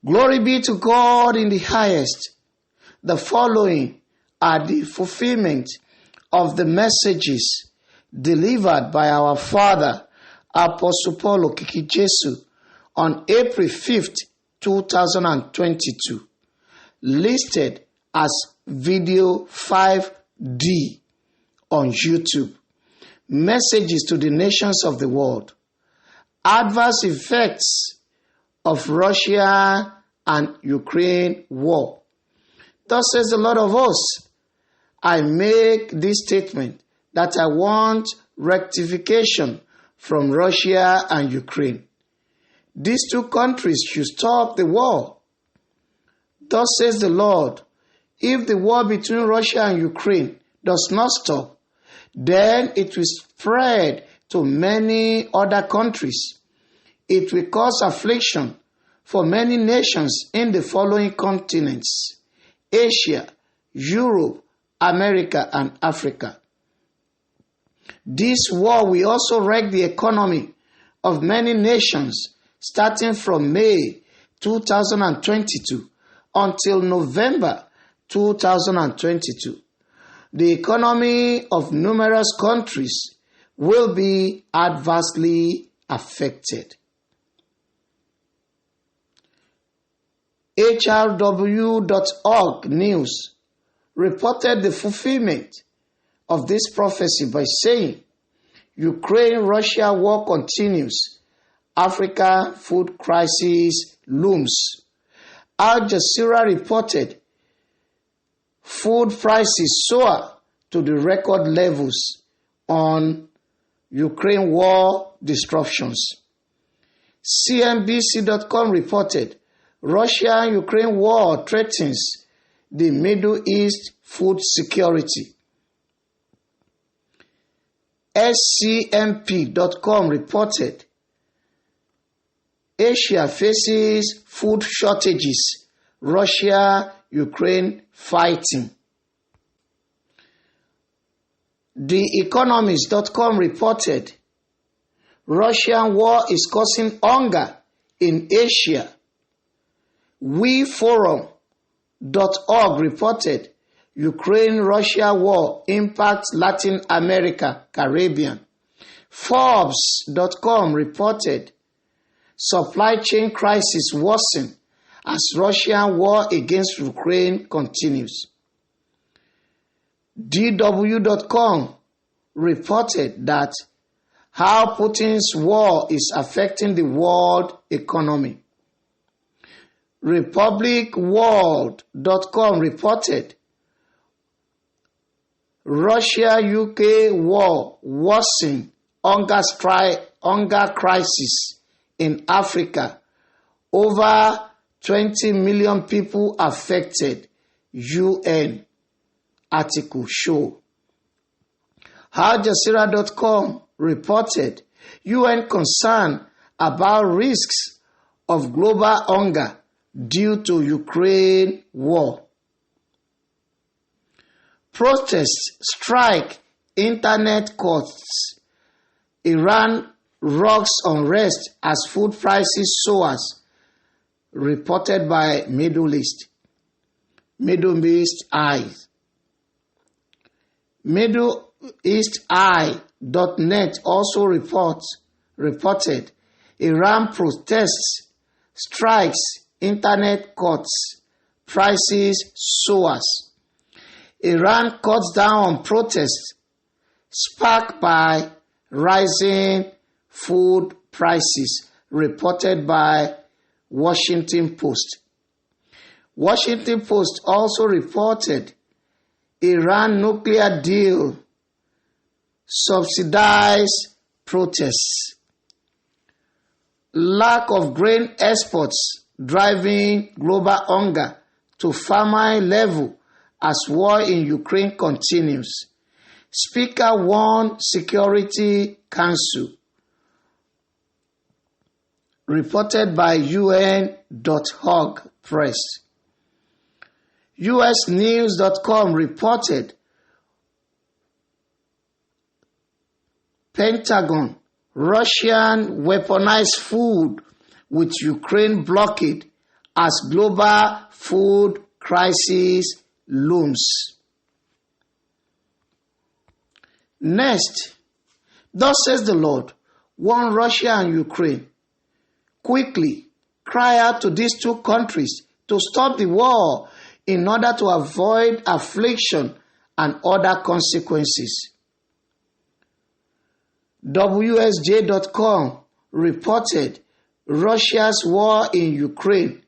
Glory be to God in the highest. The following are the fulfillment of the messages delivered by our Father, Apostle Paul Okikijesu, on April 5th, 2022, listed as video 5D on YouTube. Messages to the nations of the world. Adverse effects of Russia and Ukraine war. Thus says a lot of us, I make this statement that I want rectification from Russia and Ukraine. These two countries should stop the war. Thus says the Lord, if the war between Russia and Ukraine does not stop, then it will spread to many other countries. It will cause affliction for many nations in the following continents: Asia, Europe, America, and Africa. This war will also wreck the economy of many nations starting from May 2022 until November 2022. The economy of numerous countries will be adversely affected. HRW.org News reported the fulfillment of this prophecy by saying, Ukraine-Russia war continues. Africa food crisis looms. Al Jazeera reported food prices soar to the record levels on Ukraine war disruptions. CNBC.com reported Russia-Ukraine war threatens the Middle East food security. SCMP.com reported Asia faces food shortages, Russia-Ukraine fighting. TheEconomist.com reported Russian war is causing hunger in Asia. WeForum.org reported Ukraine-Russia war impacts Latin America, Caribbean. Forbes.com reported supply chain crisis worsen as Russian war against Ukraine continues. DW.com reported that how Putin's war is affecting the world economy. RepublicWorld.com reported Russia-UK war worsen hunger crisis in Africa. Over 20 million people affected, UN article show. AlJazeera.com reported UN concern about risks of global hunger due to Ukraine war. Protests strike internet costs. Iran rocks unrest as food prices soars. Reported by Middle East Eye. MiddleEastEye.net also reported Iran protests strikes internet cuts prices soars. Iran cuts down on protests sparked by rising food prices, reported by Washington Post. Washington Post also reported Iran nuclear deal subsidize protests. Lack of grain exports driving global hunger to famine level as war in Ukraine continues. Speaker warned Security Council. Reported by UN.org Press. USnews.com reported Pentagon, Russian weaponized food with Ukraine blockade as global food crisis looms. Next, thus says the Lord, warn Russia and Ukraine. Quickly cry out to these two countries to stop the war in order to avoid affliction and other consequences. WSJ.com reported Russia's war in Ukraine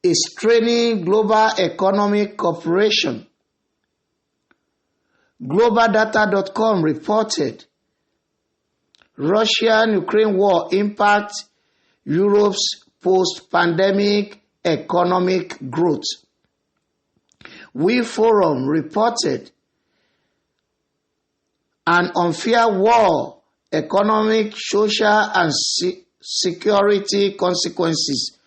is straining global economic cooperation. GlobalData.com reported Russia-Ukraine war impacts Europe's post-pandemic economic growth. WeForum reported an unfair war, economic, social, and security consequences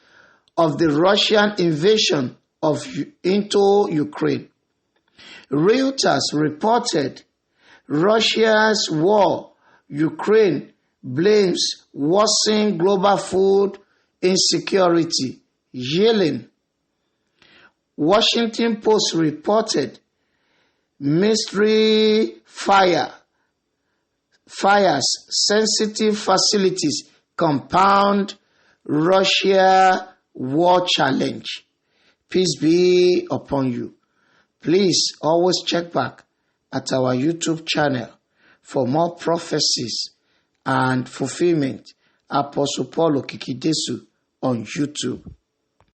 of the Russian invasion into Ukraine. Reuters reported Russia's war, Ukraine blames worsening global food insecurity, yelling. Washington Post reported mystery fires sensitive facilities compound Russia war challenge. Peace be upon you. Please always check back at our YouTube channel for more prophecies and fulfillment. Apostle Paul Okikijesu on YouTube.